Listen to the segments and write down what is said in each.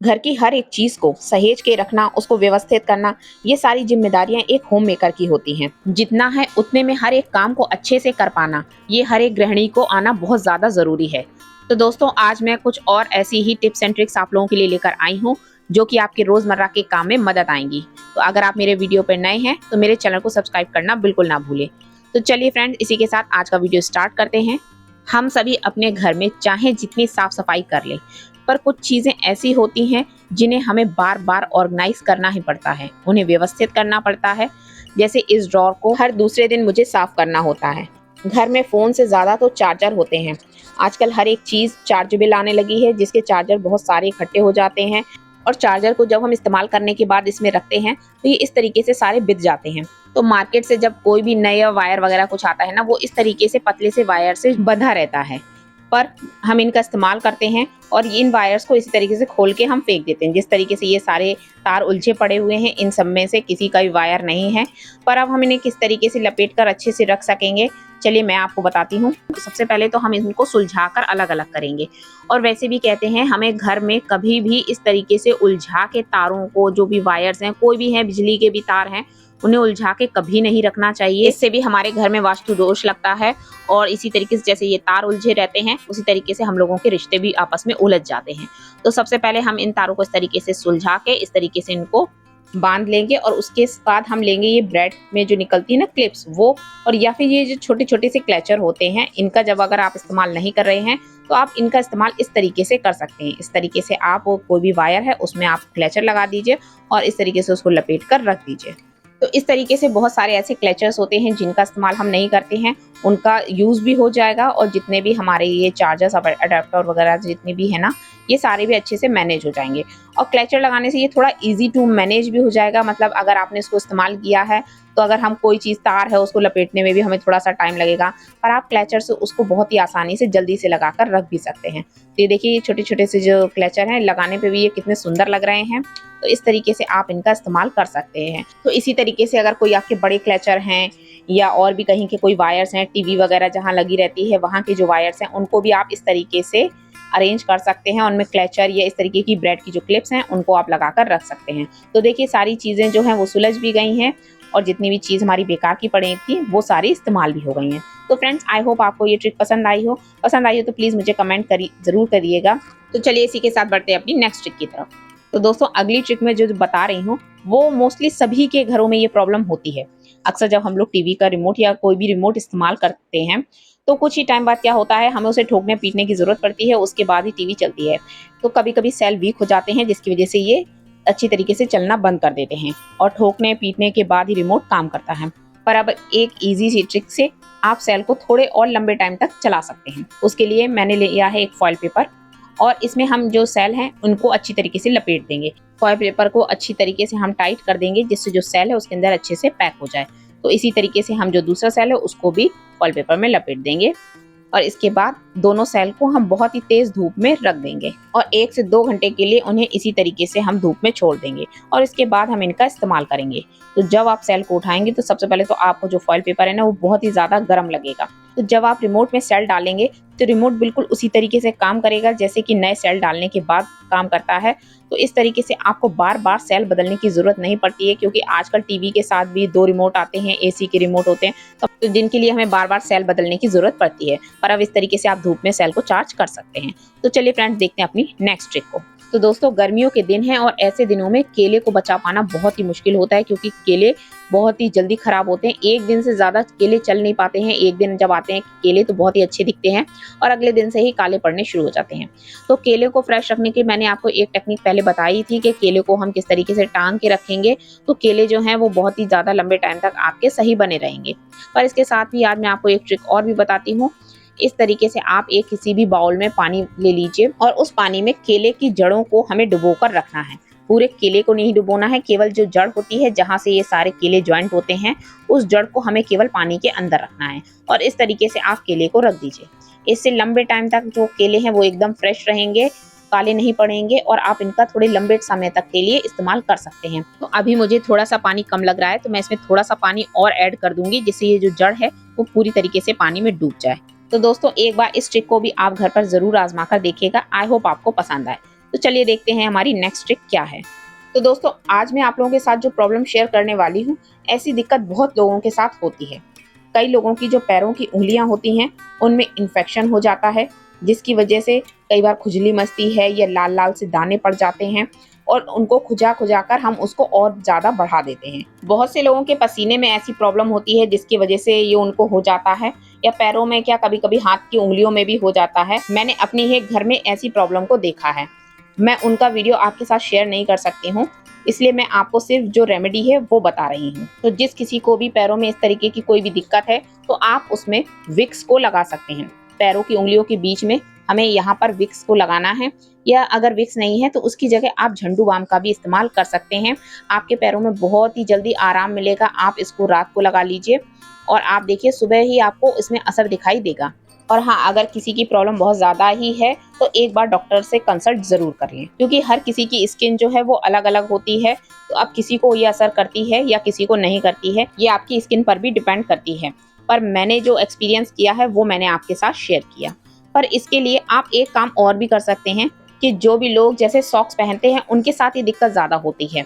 घर की हर एक चीज को सहेज के रखना, उसको व्यवस्थित करना, ये सारी जिम्मेदारियां एक होम मेकर की होती हैं। जितना है उतने में हर एक काम को अच्छे से कर पाना, ये हर एक गृहिणी को आना बहुत ज्यादा जरूरी है। तो दोस्तों, आज मैं कुछ और ऐसी ही टिप्स एंड ट्रिक्स आप लोगों के लिए लेकर आई हूँ, जो कि आपके रोजमर्रा के काम में मदद आएंगी। तो अगर आप मेरे वीडियो पर नए हैं तो मेरे चैनल को सब्सक्राइब करना बिल्कुल ना भूलें। तो चलिए फ्रेंड्स, इसी के साथ आज का वीडियो स्टार्ट करते हैं। हम सभी अपने घर में चाहे जितनी साफ सफाई कर लें, पर कुछ चीजें ऐसी होती हैं जिन्हें हमें बार बार ऑर्गेनाइज करना ही पड़ता है, उन्हें व्यवस्थित करना पड़ता है। जैसे इस ड्रॉर को हर दूसरे दिन मुझे साफ करना होता है। घर में फोन से ज्यादा तो चार्जर होते हैं। आजकल हर एक चीज चार्जेबल आने लगी है, जिसके चार्जर बहुत सारे इकट्ठे हो जाते हैं, और चार्जर को जब हम इस्तेमाल करने के बाद इसमें रखते हैं तो ये इस तरीके से सारे बिक जाते हैं। तो मार्केट से जब कोई भी नया वायर वगैरह कुछ आता है ना, वो इस तरीके से पतले से वायर से बंधा रहता है। पर हम इनका इस्तेमाल करते हैं और इन वायर्स को इसी तरीके से खोल के हम फेंक देते हैं। जिस तरीके से ये सारे तार उलझे पड़े हुए हैं, इन सब में से किसी का भी वायर नहीं है। पर अब हम इन्हें किस तरीके से लपेट कर अच्छे से रख सकेंगे, चलिए मैं आपको बताती हूँ। सबसे पहले तो हम इनको सुलझा कर अलग अलग करेंगे। और वैसे भी कहते हैं, हमें घर में कभी भी इस तरीके से उलझा के तारों को, जो भी वायर्स हैं, कोई भी हैं, बिजली के भी तार हैं, उन्हें उलझा के कभी नहीं रखना चाहिए। इससे भी हमारे घर में वास्तु दोष लगता है। और इसी तरीके से जैसे ये तार उलझे रहते हैं, उसी तरीके से हम लोगों के रिश्ते भी आपस में उलझ जाते हैं। तो सबसे पहले हम इन तारों को इस तरीके से सुलझा के इस तरीके से इनको बांध लेंगे। और उसके बाद हम लेंगे ये ब्रेड में जो निकलती है ना क्लिप्स, वो, और या फिर ये जो छोटे छोटे से क्लचर होते हैं, इनका जब अगर आप इस्तेमाल नहीं कर रहे हैं तो आप इनका इस्तेमाल इस तरीके से कर सकते हैं। इस तरीके से आप कोई भी वायर है उसमें आप क्लचर लगा दीजिए और इस तरीके से उसको लपेट कर रख दीजिए। तो इस तरीके से बहुत सारे ऐसे क्लचर्स होते हैं जिनका इस्तेमाल हम नहीं करते हैं, उनका यूज भी हो जाएगा। और जितने भी हमारे ये चार्जर्स अडेप्टर वगैरह जितने भी है ना, ये सारे भी अच्छे से मैनेज हो जाएंगे। और क्लचर लगाने से ये थोड़ा इजी टू मैनेज भी हो जाएगा। मतलब अगर आपने इसको इस्तेमाल किया है तो अगर हम कोई चीज़ तार है उसको लपेटने में भी हमें थोड़ा सा टाइम लगेगा, पर आप क्लचर से उसको बहुत ही आसानी से जल्दी से लगाकर रख भी सकते हैं। तो ये देखिए, ये छोटे छोटे से जो क्लचर हैं, लगाने पे भी ये कितने सुंदर लग रहे हैं। तो इस तरीके से आप इनका इस्तेमाल कर सकते हैं। तो इसी तरीके से अगर कोई आपके बड़े क्लचर हैं या और भी कहीं के कोई वायर्स हैं, टीवी वगैरह जहाँ लगी रहती है वहाँ के जो वायर्स हैं, उनको भी आप इस तरीके से अरेंज कर सकते हैं। उनमें क्लचर या इस तरीके की ब्रेड की जो क्लिप्स हैं उनको आप लगाकर रख सकते हैं। तो देखिए, सारी चीज़ें जो हैं वो सुलझ भी गई हैं और जितनी भी चीज़ हमारी बेकार की पड़ी थी वो सारी इस्तेमाल भी हो गई हैं। तो फ्रेंड्स, आई होप आपको ये ट्रिक पसंद आई हो। तो प्लीज़ मुझे कमेंट जरूर करिएगा। तो चलिए इसी के साथ बढ़ते हैं अपनी नेक्स्ट ट्रिक की तरफ। तो दोस्तों, अगली ट्रिक में जो बता रही हूँ वो मोस्टली सभी के घरों में ये प्रॉब्लम होती है। अक्सर जब हम लोग टीवी का रिमोट या कोई भी रिमोट इस्तेमाल करते हैं तो कुछ ही टाइम बाद क्या होता है, हमें उसे ठोकने पीटने की जरूरत पड़ती है, उसके बाद ही टीवी चलती है। तो कभी कभी सेल वीक हो जाते हैं, जिसकी वजह से ये अच्छी तरीके से चलना बंद कर देते हैं और ठोकने पीटने के बाद ही रिमोट काम करता है। पर अब एक इजी सी ट्रिक से आप सेल को थोड़े और लंबे टाइम तक चला सकते हैं। उसके लिए मैंने लिया है एक फॉइल पेपर, और इसमें हम जो सेल हैं उनको अच्छी तरीके से लपेट देंगे। फॉइल पेपर को अच्छी तरीके से हम टाइट कर देंगे, जिससे जो सेल है उसके अंदर अच्छे से पैक हो जाए। तो इसी तरीके से हम जो दूसरा सेल है उसको भी फॉइल पेपर में लपेट देंगे। और इसके बाद दोनों सेल को हम बहुत ही तेज धूप में रख देंगे और 1 से 2 घंटे के लिए उन्हें इसी तरीके से हम धूप में छोड़ देंगे। और इसके बाद हम इनका इस्तेमाल करेंगे। तो जब आप सेल को उठाएंगे तो सबसे पहले तो आपको जो फॉइल पेपर है ना, वो बहुत ही ज्यादा गर्म लगेगा। तो जब आप रिमोट में सेल डालेंगे तो रिमोट बिल्कुल उसी तरीके से काम करेगा जैसे कि नए सेल डालने के बाद काम करता है। तो इस तरीके से आपको बार बार सेल बदलने की जरूरत नहीं पड़ती है, क्योंकि आजकल टीवी के साथ भी 2 रिमोट आते हैं, एसी के रिमोट होते हैं, तो जिनके लिए हमें बार बार सेल बदलने की जरूरत पड़ती है। पर अब इस तरीके से आप धूप में सेल को चार्ज कर सकते हैं। तो चलिए फ्रेंड्स, देखते हैं अपनी नेक्स्ट ट्रिक को। तो दोस्तों, गर्मियों के दिन हैं और ऐसे दिनों में केले को बचा पाना बहुत ही मुश्किल होता है, क्योंकि केले बहुत ही जल्दी खराब होते हैं। एक दिन से ज्यादा केले चल नहीं पाते हैं। एक दिन जब आते हैं केले तो बहुत ही अच्छे दिखते हैं और अगले दिन से ही काले पड़ने शुरू हो जाते हैं। तो केले को फ्रेश रखने की मैंने आपको एक टेक्निक पहले बताई थी कि केले को हम किस तरीके से टांग के रखेंगे तो केले जो हैं वो बहुत ही ज्यादा लंबे टाइम तक आपके सही बने रहेंगे। पर इसके साथ ही आज मैं आपको एक ट्रिक और भी बताती हूँ। इस तरीके से आप एक किसी भी बाउल में पानी ले लीजिए और उस पानी में केले की जड़ों को हमें डुबोकर रखना है। पूरे केले को नहीं डुबोना है, केवल जो जड़ होती है जहाँ से ये सारे केले ज्वाइंट होते हैं, उस जड़ को हमें केवल पानी के अंदर रखना है। और इस तरीके से आप केले को रख दीजिए। इससे लंबे टाइम तक जो केले हैं वो एकदम फ्रेश रहेंगे, काले नहीं पड़ेंगे और आप इनका थोड़े लंबे समय तक के लिए इस्तेमाल कर सकते हैं। तो अभी मुझे थोड़ा सा पानी कम लग रहा है, तो मैं इसमें थोड़ा सा पानी और ऐड कर दूंगी, जिससे ये जो जड़ है वो पूरी तरीके से पानी में डूब जाए। तो दोस्तों, एक बार इस ट्रिक को भी आप घर पर जरूर आजमा कर देखिएगा। आई होप आपको पसंद आए। तो चलिए देखते हैं हमारी नेक्स्ट ट्रिक क्या है। तो दोस्तों आज मैं आप लोगों के साथ जो प्रॉब्लम शेयर करने वाली हूँ, ऐसी दिक्कत बहुत लोगों के साथ होती है। कई लोगों की जो पैरों की उंगलियां होती हैं उनमें इन्फेक्शन हो जाता है, जिसकी वजह से कई बार खुजली मचती है या लाल लाल से दाने पड़ जाते हैं और उनको खुजा खुजा कर हम उसको और ज़्यादा बढ़ा देते हैं। बहुत से लोगों के पसीने में ऐसी प्रॉब्लम होती है जिसकी वजह से ये उनको हो जाता है, या पैरों में क्या कभी कभी हाथ की उंगलियों में भी हो जाता है। मैंने अपने ही घर में ऐसी प्रॉब्लम को देखा है। मैं उनका वीडियो आपके साथ शेयर नहीं कर सकती हूँ, इसलिए मैं आपको सिर्फ जो रेमेडी है वो बता रही हूँ। तो जिस किसी को भी पैरों में इस तरीके की कोई भी दिक्कत है तो आप उसमें विक्स को लगा सकते हैं। पैरों की उंगलियों के बीच में हमें यहाँ पर विक्स को लगाना है, या अगर विक्स नहीं है तो उसकी जगह आप झंडू बाम का भी इस्तेमाल कर सकते हैं। आपके पैरों में बहुत ही जल्दी आराम मिलेगा। आप इसको रात को लगा लीजिए और आप देखिए सुबह ही आपको इसमें असर दिखाई देगा। और हाँ, अगर किसी की प्रॉब्लम बहुत ज़्यादा ही है तो एक बार डॉक्टर से कंसल्ट ज़रूर कर लें, क्योंकि हर किसी की स्किन जो है वो अलग अलग होती है। तो अब किसी को ये असर करती है या किसी को नहीं करती है, ये आपकी स्किन पर भी डिपेंड करती है। पर मैंने जो एक्सपीरियंस किया है वो मैंने आपके साथ शेयर किया। पर इसके लिए आप एक काम और भी कर सकते हैं कि जो भी लोग जैसे सॉक्स पहनते हैं उनके साथ ये दिक्कत ज़्यादा होती है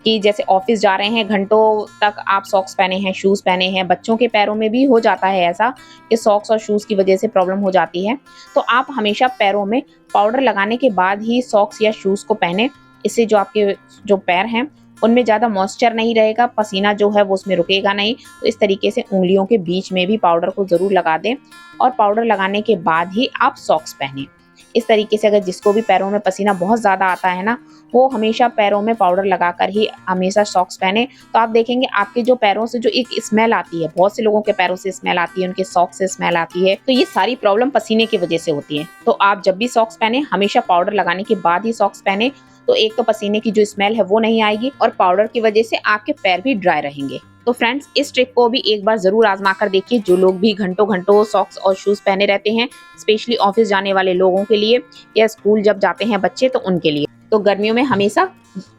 कि जैसे ऑफिस जा रहे हैं, घंटों तक आप सॉक्स पहने हैं, शूज़ पहने हैं। बच्चों के पैरों में भी हो जाता है ऐसा कि सॉक्स और शूज़ की वजह से प्रॉब्लम हो जाती है। तो आप हमेशा पैरों में पाउडर लगाने के बाद ही सॉक्स या शूज़ को पहने। इससे जो आपके जो पैर हैं उनमें ज़्यादा मॉइस्चर नहीं रहेगा, पसीना जो है वो उसमें रुकेगा नहीं। तो इस तरीके से उंगलियों के बीच में भी पाउडर को ज़रूर लगा दें और पाउडर लगाने के बाद ही आप सॉक्स पहनें। इस तरीके से अगर जिसको भी पैरों में पसीना बहुत ज़्यादा आता है ना, वो हमेशा पैरों में पाउडर लगाकर ही हमेशा सॉक्स पहने। तो आप देखेंगे आपके जो पैरों से जो एक स्मेल आती है, बहुत से लोगों के पैरों से स्मेल आती है, उनके सॉक्स से स्मेल आती है, तो ये सारी प्रॉब्लम पसीने की वजह से होती है। तो आप जब भी सॉक्स पहने हमेशा पाउडर लगाने के बाद ही सॉक्स पहने। तो एक तो पसीने की जो स्मेल है वो नहीं आएगी और पाउडर की वजह से आपके पैर भी ड्राई रहेंगे। तो फ्रेंड्स इस ट्रिक को भी एक बार जरूर आजमा कर देखिए, जो लोग भी घंटों घंटों सॉक्स और शूज पहने रहते हैं, स्पेशली ऑफिस जाने वाले लोगों के लिए या स्कूल जब जाते हैं बच्चे तो उनके लिए। तो गर्मियों में हमेशा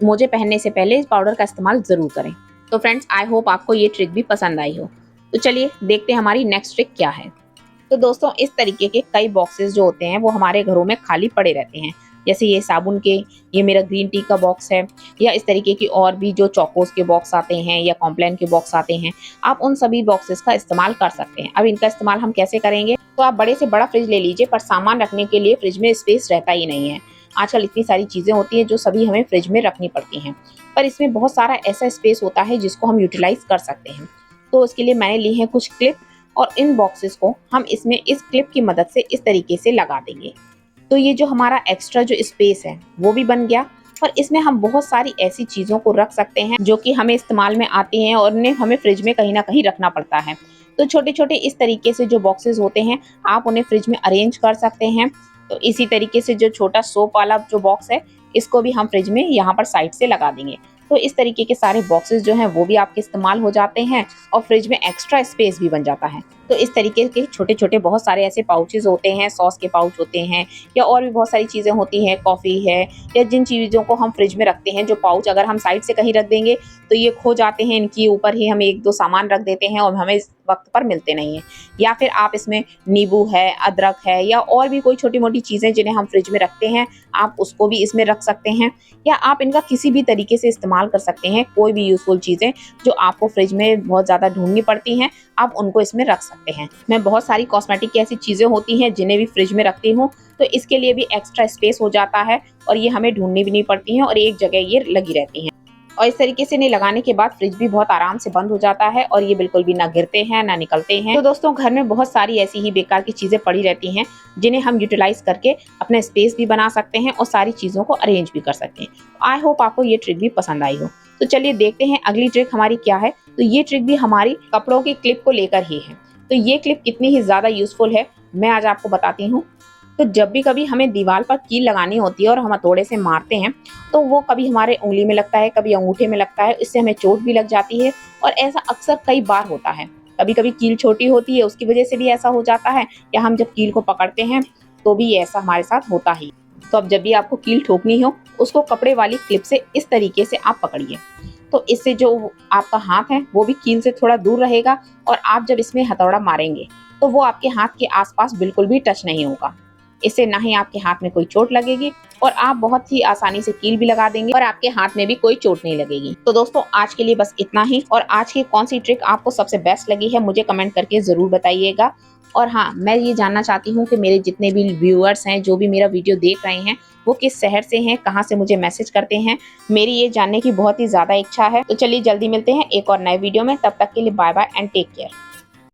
मोजे पहनने से पहले इस पाउडर का इस्तेमाल जरूर करें। तो फ्रेंड्स आई होप आपको ये ट्रिक भी पसंद आई हो। तो चलिए देखते हैं हमारी नेक्स्ट ट्रिक क्या है। तो दोस्तों इस तरीके के कई बॉक्सेस जो होते हैं वो हमारे घरों में खाली पड़े रहते हैं। जैसे ये साबुन के, ये मेरा ग्रीन टी का बॉक्स है, या इस तरीके की और भी जो चौकोस के बॉक्स आते हैं या कॉम्प्लान के बॉक्स आते हैं, आप उन सभी बॉक्सेस का इस्तेमाल कर सकते हैं। अब इनका इस्तेमाल हम कैसे करेंगे, तो आप बड़े से बड़ा फ्रिज ले लीजिए, पर सामान रखने के लिए फ्रिज में स्पेस रहता ही नहीं है। आजकल इतनी सारी चीज़ें होती हैं जो सभी हमें फ्रिज में रखनी पड़ती हैं, पर इसमें बहुत सारा ऐसा स्पेस होता है जिसको हम यूटिलाइज कर सकते हैं। तो उसके लिए मैंने ली है कुछ क्लिप, और इन बॉक्सेस को हम इसमें इस क्लिप की मदद से इस तरीके से लगा देंगे। तो ये जो हमारा एक्स्ट्रा जो स्पेस है वो भी बन गया, और इसमें हम बहुत सारी ऐसी चीज़ों को रख सकते हैं जो कि हमें इस्तेमाल में आती हैं और उन्हें हमें फ्रिज में कहीं ना कहीं रखना पड़ता है। तो छोटे छोटे इस तरीके से जो बॉक्सेस होते हैं आप उन्हें फ्रिज में अरेंज कर सकते हैं। तो इसी तरीके से जो छोटा सोप वाला जो बॉक्स है इसको भी हम फ्रिज में यहाँ पर साइड से लगा देंगे। तो इस तरीके के सारे बॉक्सेस जो हैं वो भी आपके इस्तेमाल हो जाते हैं और फ्रिज में एक्स्ट्रा स्पेस भी बन जाता है। तो इस तरीके के छोटे छोटे बहुत सारे ऐसे पाउचेस होते हैं, सॉस के पाउच होते हैं, या और भी बहुत सारी चीज़ें होती हैं, कॉफ़ी है, या जिन चीज़ों को हम फ्रिज में रखते हैं जो पाउच अगर हम साइड से कहीं रख देंगे तो ये खो जाते हैं। इनके ऊपर ही हम एक दो सामान रख देते हैं और हमें इस वक्त पर मिलते नहीं हैं। या फिर आप इसमें नींबू है, अदरक है, या और भी कोई छोटी मोटी चीज़ें जिन्हें हम फ्रिज में रखते हैं, आप उसको भी इसमें रख सकते हैं। या आप इनका किसी भी तरीके से इस्तेमाल कर सकते हैं। कोई भी यूजफुल चीज़ें जो आपको फ्रिज में बहुत ज़्यादा ढूंढनी पड़ती हैं आप उनको इसमें रख सकते हैं। मैं बहुत सारी कॉस्मेटिक की ऐसी चीज़ें होती हैं जिन्हें भी फ्रिज में रखती हूँ, तो इसके लिए भी एक्स्ट्रा स्पेस हो जाता है और ये हमें ढूंढनी भी नहीं पड़ती हैं और एक जगह ये लगी रहती हैं। और इस तरीके से इन्हें लगाने के बाद फ्रिज भी बहुत आराम से बंद हो जाता है और ये बिल्कुल भी ना गिरते हैं ना निकलते हैं। तो दोस्तों घर में बहुत सारी ऐसी ही बेकार की चीज़ें पड़ी रहती हैं जिन्हें हम यूटिलाइज करके अपना स्पेस भी बना सकते हैं और सारी चीज़ों को अरेंज भी कर सकते हैं। आई होप आपको ये ट्रिक भी पसंद आई हो। तो चलिए देखते हैं अगली ट्रिक हमारी क्या है। तो ये ट्रिक भी हमारी कपड़ों की क्लिप को लेकर ही है। तो ये क्लिप कितनी ही ज़्यादा यूजफुल है मैं आज आपको बताती हूँ। तो जब भी कभी हमें दीवार पर कील लगानी होती है और हम हथौड़े से मारते हैं तो वो कभी हमारे उंगली में लगता है, कभी अंगूठे में लगता है, इससे हमें चोट भी लग जाती है। और ऐसा अक्सर कई बार होता है। कभी कभी कील छोटी होती है उसकी वजह से भी ऐसा हो जाता है, या हम जब कील को पकड़ते हैं तो भी ऐसा हमारे साथ होता ही। तो अब जब भी आपको कील ठोकनी हो उसको कपड़े वाली क्लिप से इस तरीके से आप पकड़िए। तो इससे जो आपका हाथ है वो भी कील से थोड़ा दूर रहेगा और आप जब इसमें हथौड़ा मारेंगे तो वो आपके हाथ के आसपास बिल्कुल भी टच नहीं होगा। इससे ना ही आपके हाथ में कोई चोट लगेगी और आप बहुत ही आसानी से कील भी लगा देंगे और आपके हाथ में भी कोई चोट नहीं लगेगी। तो दोस्तों आज के लिए बस इतना ही, और आज की कौन सी ट्रिक आपको सबसे बेस्ट लगी है मुझे कमेंट करके जरूर बताइएगा। और हाँ, मैं ये जानना चाहती हूँ कि मेरे जितने भी व्यूअर्स हैं, जो भी मेरा वीडियो देख रहे हैं, वो किस शहर से हैं, कहाँ से मुझे मैसेज करते हैं, मेरी ये जानने की बहुत ही ज़्यादा इच्छा है। तो चलिए जल्दी मिलते हैं एक और नए वीडियो में, तब तक के लिए bye bye and take care.